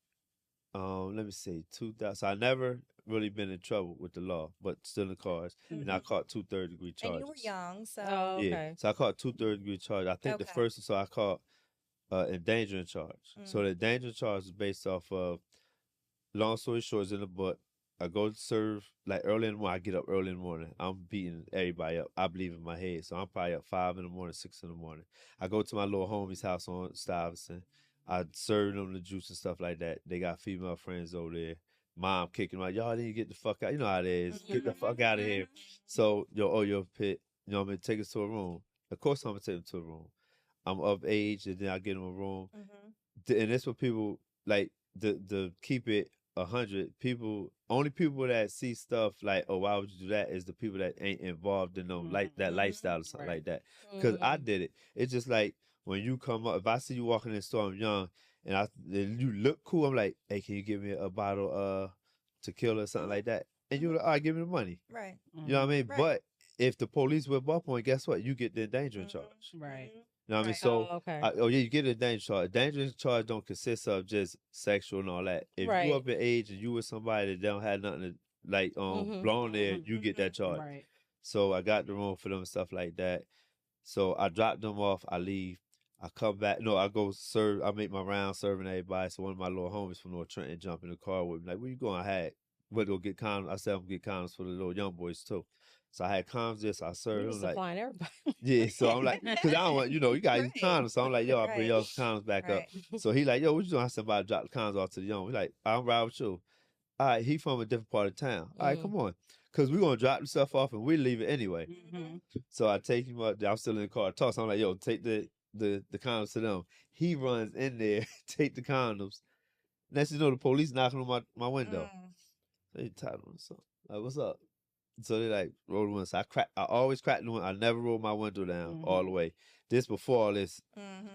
let me see, 2000. So I never really been in trouble with the law, but still in cars. And I caught 2 third-degree charges. And you were young, so Oh, Yeah. okay. So I caught 2 third-degree charges. I think the Okay. first one, so I caught endangering charge. So the endangering charge is based off of, long story short, is in the book. I go to serve like early in the morning. I get up early in the morning. I'm beating everybody up. I believe in my head. So I'm probably up 5 in the morning, 6 in the morning. I go to my little homie's house on Stuyvesant. I serve them the juice and stuff like that. They got female friends over there. Mom kicking them out. Y'all need to get the fuck out. You know how it is. Get the fuck out of here. So, your pit, you know what I mean? Take us to a room. Of course I'm going to take them to a room. I'm of age, and then I get them a room. And that's what people, like, the keep it 100, only people that see stuff like, oh, why would you do that, is the people that ain't involved in them, like that lifestyle or something Right. like that. Because I Mhm. did it. It's just like, when you come up, if I see you walking in the store, I'm young, and you look cool, I'm like, hey, can you give me a bottle of tequila or something like that? And you're like, all right, give me the money. right. You know what I mean? Right. But if the police whip up on you, guess what? You get the endangering charge. Right. You know what I mean? Right. So, Oh, okay. you get a dangerous charge. A dangerous charge don't consist of just sexual and all that. If Right. you up in age and you with somebody that don't have nothing to, like, Mhm. blown there, you get that charge. Right. So I got the room for them and stuff like that. So I drop them off. I leave. I come back. No, I go serve. I make my round serving everybody. So one of my little homies from North Trenton jump in the car with me. Like, where you going? I had, went to go get condoms. I said, I'm going to get condoms for the little young boys too. So I had condoms there. So I You served was them. Like, supplying everybody. yeah. So I'm like, because I don't want, you know, you got to use Right. condoms. So I'm like, yo, I bring Right. y'all condoms back up. Right. So he like, yo, what you doing? I said, about to drop the condoms off to the young. He like, I'm right with you. All right, he from a different part of town. All right, come on. Because we're going to drop the stuff off and we leave it anyway. Mm-hmm. So I take him up. I'm still in the car. Talk. So I'm like, yo, take the condoms to them. He runs in there, take the condoms. Next thing you know, the police knocking on my window. They tied on something. Like, what's up? So they like roll the window. So I always crack the window. I never roll my window down all the way. This before all this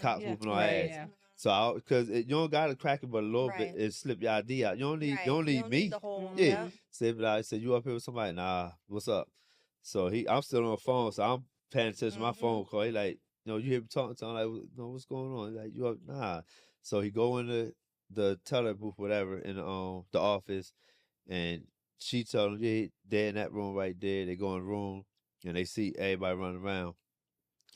cops Yeah. whooping our Right. ass. Yeah. So because you don't gotta crack it but a little bit Right. and slip your ID out. You don't need Right. you don't need me. the whole. Yeah. Slip it out. I said, you up here with somebody? Nah, what's up? So I'm still on the phone, so I'm paying attention to my phone call. He like, you hear me talking to him, like, no, what's going on? He like, you up? Nah. So he go in the teller booth, whatever, in the office, and she told him, yeah, they're in that room right there. They go in the room and they see everybody running around.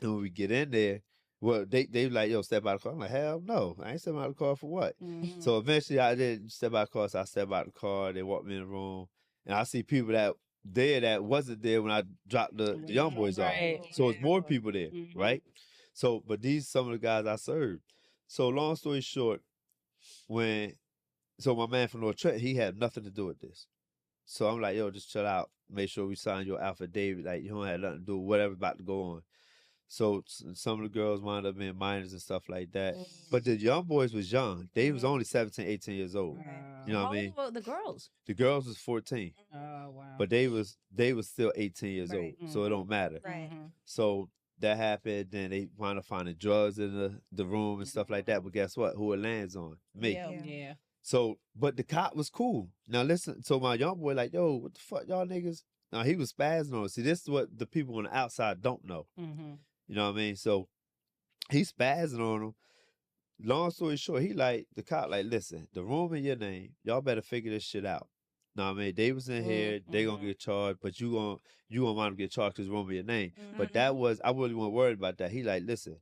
And when we get in there, well, they like, yo, step out of the car. I'm like, hell no. I ain't stepping out of the car for what? Mm-hmm. So eventually I didn't step out of the car, so I step out of the car. They walk me in the room. And I see people that wasn't there when I dropped the young boys off. Right. So it's more people there, Mhm. right? So, but these some of the guys I served. So long story short, so my man from North Trenton, he had nothing to do with this. So I'm like, yo, just chill out. Make sure we sign your affidavit. Like, you don't have nothing to do with whatever's about to go on. So some of the girls wound up being minors and stuff like that. But the young boys was young. They was only 17, 18 years old. You know what I mean? How old were the girls? The girls was 14. Oh wow. But they was still 18 years Right. old. So it don't matter. Right. So that happened. Then they wound up finding drugs in the room and stuff like that. But guess what? Who it lands on? Me. Yeah. Yeah. So, but the cop was cool. Now listen, so my young boy like, yo, what the fuck, y'all niggas? Now he was spazzing on us. See, this is what the people on the outside don't know. Mm-hmm. You know what I mean? So he spazzing on him. Long story short, he like, the cop like, listen, the room in your name, y'all better figure this shit out. Know what I mean? They was in here, they gonna get charged, but you gonna want to get charged because room in your name. But that was, I really wasn't worried about that. He like, listen,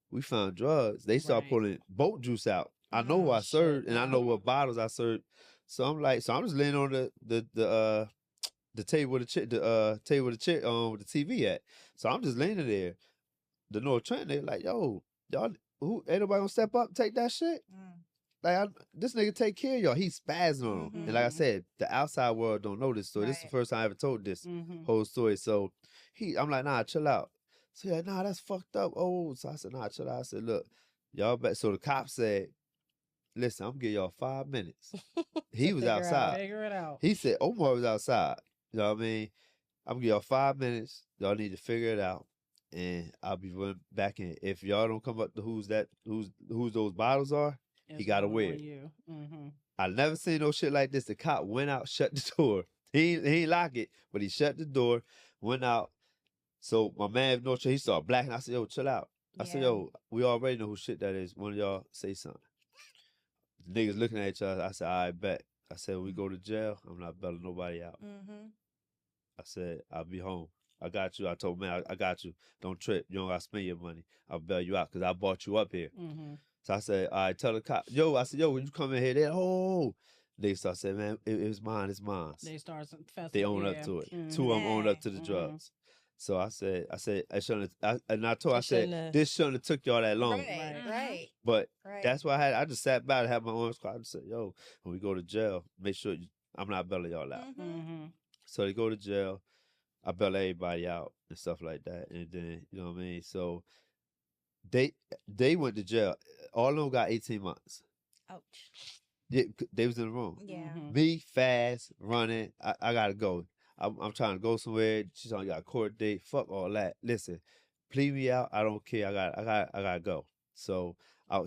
we found drugs. They start Right. pulling boat juice out. I know who I served, and I know what bottles I served. So I'm like, so I'm just laying on the table with the table with the TV at. So I'm just leaning there. The North Trenton, they like, yo, y'all, who ain't nobody gonna step up and take that shit? Like, this nigga take care of y'all. He's spazzing on him. And like I said, the outside world don't know this story. This is the Right. first time I ever told this Mm-hmm. whole story. So I'm like, nah, chill out. So he's like, nah, that's fucked up. Oh, so I said, nah, chill out. I said, look, y'all bet. So the cop said, listen, I'm gonna give y'all 5 minutes. He was figure out. outside. Figure it out. He said, Omar was outside. You know what I mean? I'm gonna give y'all 5 minutes. Y'all need to figure it out. And I'll be running back in. If y'all don't come up to who's those bottles are, he gotta wear it. Mm-hmm. I never seen no shit like this. The cop went out, shut the door. He ain't lock it, but he shut the door, went out. So my man, no, he started blacking. I said, yo, chill out. I said, Yeah. yo, we already know who shit that is. One of y'all say something. The niggas looking at each other. I said, I bet. I said, when we go to jail, I'm not bailing nobody out. I said, I'll be home. I got you. I told man, I got you. Don't trip. You don't got to spend your money. I'll bail you out because I brought you up here. Mm-hmm. So I said, all right, tell the cop. I said, when you come in here, they start saying, man, it's mine, it's mine. They start fessing. They own up to it. Two of them own up to the drugs. So I said, I shouldn't have, and I told, I said, this shouldn't have took y'all that long. Right. But Right. that's why I just sat back and had my arms crossed. I just said, yo, when we go to jail, make sure I'm not bailing y'all out. Mm-hmm. So they go to jail. I bail everybody out and stuff like that. And then, you know what I mean? So they went to jail. All of them got 18 months. Ouch. Yeah, they was in the room. Yeah. Mm-hmm. Me, fast, running. I gotta go. I'm trying to go somewhere. She's on got a court date. Fuck all that. Listen, plead me out. I don't care. I gotta go. So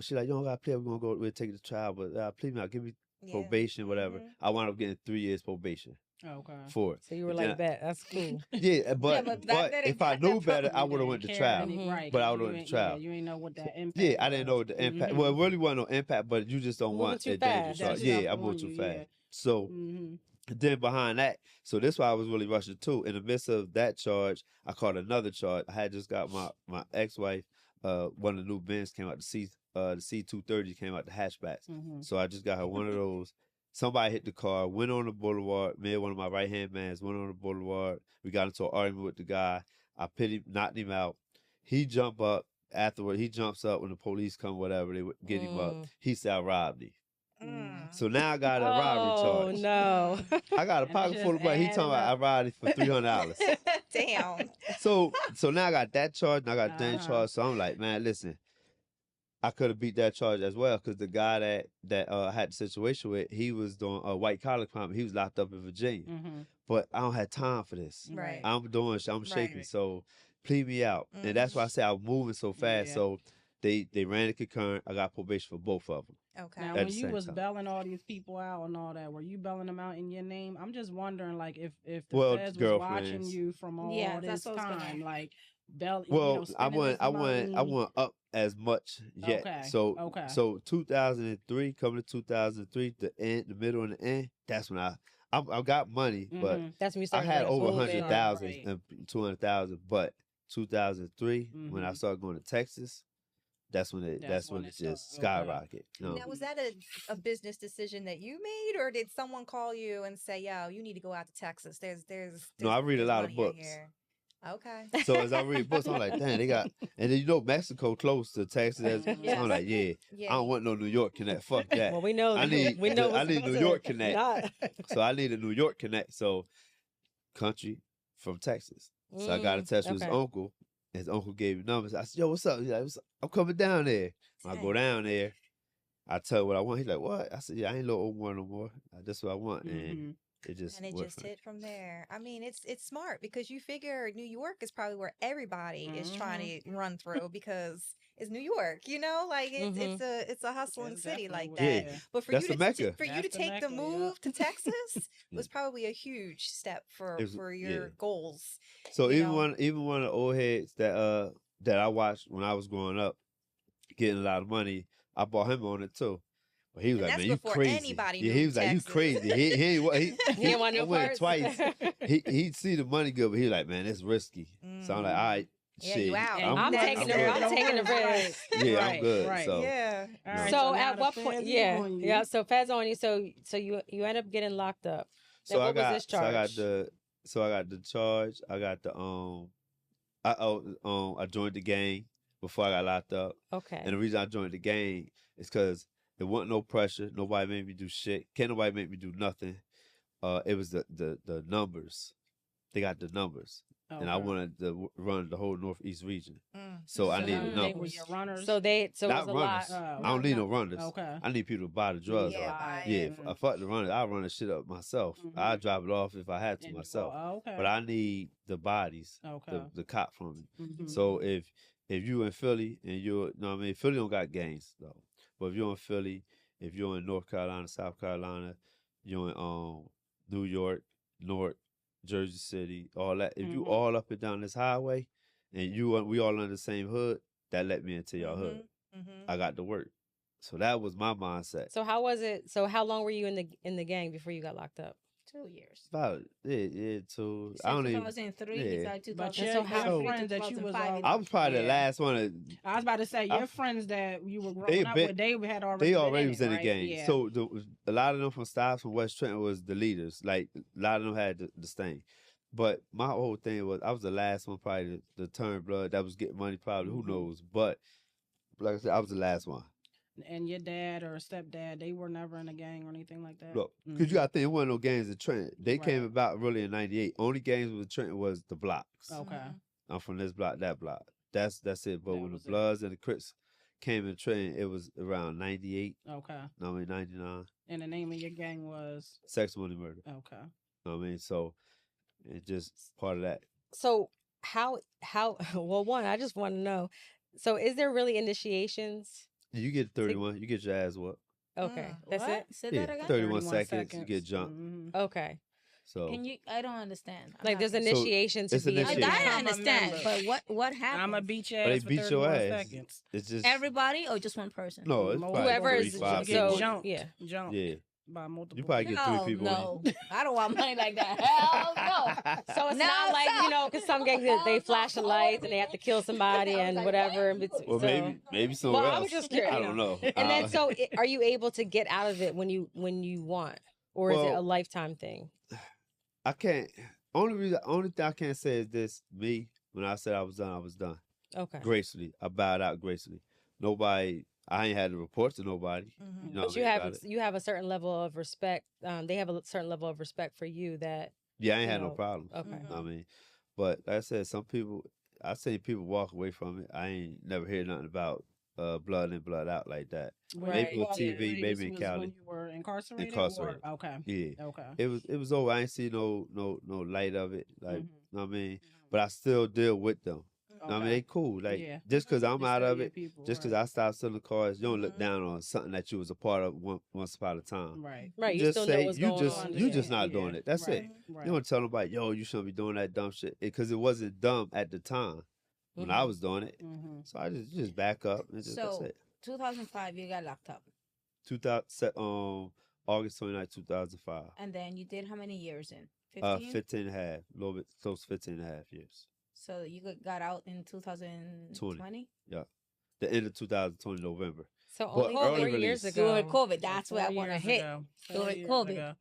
she like, you don't gotta play. We're gonna go. We'll take it to trial, but plead me out. Give me probation, whatever. I wound up getting 3 years probation Okay. for it. So you were And like, then bet, that's cool. Yeah, but but back then if they I got knew that better, I problem. would have went to trial. Right. But I You would've went to ain't- trial. Yeah, you ain't know what that impact. Yeah, I didn't know the impact. Mhm. Well, it really wasn't no impact, but you just don't Moving want too a dangerous fast. shot. That's Yeah, not I moved on too you, fast. yeah. So Mm-hmm. Then behind that, so this why I was really rushing too. In the midst of that charge, I caught another charge. I had just got my ex-wife, one of the new Benz came out, the C230 came out, the hatchbacks. Mhm. So I just got her one of those. Somebody hit the car, went on the boulevard, me and one of my right-hand mans went on the boulevard. We got into an argument with the guy. I pit him, knocked him out. He jumped up afterward. He jumps up when the police come, whatever, they would get him up. He said, I robbed him. So now I got a robbery Oh charge. no. I got a And pocket it's full of just money. He adding talking about I up. robbed him for $300. Damn. So now I got that charge and I got that Uh-huh. charge. So I'm like, man, listen, I could have beat that charge as well because the guy that I had the situation with, he was doing a white collar crime. He was locked up in Virginia. Mhm. But I don't have time for this. Right. I'm doing shit. I'm shaking. Right. So plead me out. And that's why I say I'm moving so fast. Yeah. So they ran a concurrent. I got probation for both of them. Okay. Now, At when the you same was time. belling all these people out and all that, were you belling them out in your name? I'm just wondering, like, if the Well, feds was watching girlfriends. you from all Yeah, this that's what I was gonna time, ask. like, bell. Well, I spending went this money. I went up as much yet. Okay, So okay. so 2003 coming to 2003, the middle and the end. That's when I got money, but Mhm. That's when you I started had getting over moving. 100,000 Right. and 200,000. But 2003 when I Mhm. started going to Texas, that's when it That's when it it just started. skyrocketed. No. Now, was that a business decision that you made, or did someone call you and say, "Yo, you need to go out to Texas"? No, I read a there's lot of money in books. here." Okay. So as I read books, I'm like, damn, they got, and then Mexico close to Texas. So Yeah. I'm like, yeah, Yeah. I don't want no New York connect. Fuck that. Well, we know. I need we know. I need New York connect. Not. So I need a New York connect. So country from Texas. So I got in touch with his okay. uncle. His uncle gave me numbers. I said, yo, what's up? He's like, I'm coming down there. When I go Dang. down there, I tell what I want. He's like, what? I said, yeah, I ain't little Omar no more. That's what I want. And Mhm. it just And it went just from- hit from there. I mean, it's smart because you figure New York is probably where everybody is trying to run through because it's New York, like it's a hustling That's city like definitely that. what it is. But for That's you the to Mecca. for you to That's the take the Mecca, yeah. move to Texas Yeah. was probably a huge step for It was- your yeah. goals. So you even know? one of the old heads that I watched when I was growing up, getting a lot of money, I bought him on it too. But he was And like, that's man, you before crazy. anybody Yeah, knew he was like, you Texas. crazy. He ain't what he didn't want no I went parts. twice. He'd see the money good, but he was like, man, it's risky. So I'm like, all right, Yeah, shit. you out. And I'm you taking right the- there. I'm Don't taking the worry. risk. Yeah, I'm Right, good. right. So Yeah. All right, So now at the what feds point? is Yeah, on you. yeah. So feds on you. So you end up getting locked up. Now, what was this charge? I got the charge. I got the I joined the gang before I got locked up. Okay. And the reason I joined the gang is because there wasn't no pressure. Nobody made me do shit. Can't nobody make me do nothing. It was the numbers. They got the numbers. And I Okay. wanted to run the whole Northeast region. Mm. So I So needed they were numbers. your runners. So it Not was a lot. runners. Oh, I don't need no runners. Okay. I need people to buy the drugs Yeah, off. buy Yeah, it. if fuck the runners, I'll run the shit up myself. Mhm. I'll drop it off if I had to And do myself. all- okay. But I need the bodies, Okay. the cop from me. Mhm. So if you in Philly and you're, no, I mean, Philly don't got gangs though. But if you're in Philly, if you're in North Carolina, South Carolina, you're in New York, North, Jersey City, all that. If you Mhm. all up and down this highway, and we all in the same hood, that let me into your hood. Mm-hmm. I got to work. So that was my mindset. So how was it? So how long were you in the gang before you got locked up? 2 years. About yeah, two. He I said don't even. 2003. yeah. He said But 2003. your how- friends that you was all- I was probably the Yeah. last one. I was about to say your I- friends that you were They growing up been- with, they had already. They been already was in the right? game. Yeah. So a lot of them from Styles from West Trenton was the leaders. Like a lot of them had the stain. But my whole thing was I was the last one probably to turn blood that was getting money probably. Who Mhm. knows? But like I said, I was the last one. And your dad or stepdad, they were never in a gang or anything like that. Look, because you got to think, it wasn't no gangs in Trenton. They came Right. about really in '98. Only gangs with Trenton was the blocks. Okay. I'm from this block, that block. That's it. But That when the was it. Bloods and the Crips came in Trenton, it was around '98. Okay. I mean '99. And the name of your gang was. Sex, money, murder. Okay. I mean, so it's just part of that. So how well, one, I just want to know. So is there really initiations? You get 31. You get your ass whooped. Okay, Mm, that's What? it. Say Yeah, that again. 31 seconds, you get jumped. Mhm. Okay, So Can you? I don't understand. I'm like not- there's So, initiation to it's be. initiation. I Become a understand, member. but what happened? I'm gonna beat your But they ass for beat your 31 ass. seconds. it's just Everybody or just one person? no. It's Mo- probably Whoever is 3, 5, get so 6. jumped. yeah. Jumped. Yeah. by multiple. You probably get 3 No, people. no, I don't want money like that. Hell no. So it's No, not like, sir. you know, because some gangs, they flash the lights and they have to kill somebody and whatever. Well, So, maybe somewhere well, I else. was just curious. I don't know. And then, so are you able to get out of it when you want, or is it a Well, lifetime thing? I can't. Only thing I can't say is this: me, when I said I was done. Okay. Gracefully, I bowed out gracefully. Nobody. I ain't had to report to nobody. Mhm. You know But what you I mean, have about it. you have a certain level of respect. They have a certain level of respect for you that. Yeah, I ain't you had no know, problems. Okay. Mhm. I mean, but like I said, some people, I seen people walk away from it. I ain't never hear nothing about blood in, blood out like that. When Right. you Maybe on walked TV, away, maybe this in was Cali. when you were incarcerated. Incarcerated. Or, okay. Yeah, Okay. it was over. I ain't see no light of it. Like, Mhm. know what I mean, but I still deal with them. I mean, Okay. they cool. Like, Yeah. just because I'm They out still of your it, people, just because right. I stopped selling cars, you don't look Mhm. down on something that you was a part of once upon a time. Right. Right. You You just still know say what's you going just on. you just Yeah, not doing yeah. it. That's Right. it. Right. You don't tell nobody, yo, you shouldn't be doing that dumb shit, because it wasn't dumb at the time when I Mhm. was doing it. Mm-hmm. So I just back up and that's So, it. 2005, you got locked up, 2000 August 29th, 2005. and then you did how many years in? 15. 15 and a half, a little bit close to 15 and a half years. So you got out in 2020. Yeah. The end of 2020 November. So But only early 4 years release. ago. During COVID, that's where I 4 want to years hit. ago. During 4 years COVID. ago.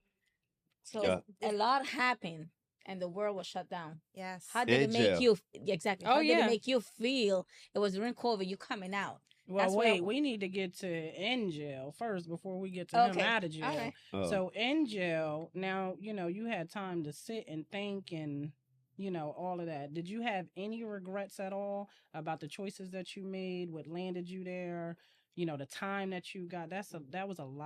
So Yeah. a lot happened, and the world was shut down. Yes. How did In it make jail. you? Exactly. Oh, How did yeah. it make you feel? It was during COVID. You coming out. Well, That's what I wait, wa- we need to get to in jail first before we get to him Okay. out of jail. All right. So in jail, now, you had time to sit and think and, all of that. Did you have any regrets at all about the choices that you made, what landed you there, the time that you got? That was a lot.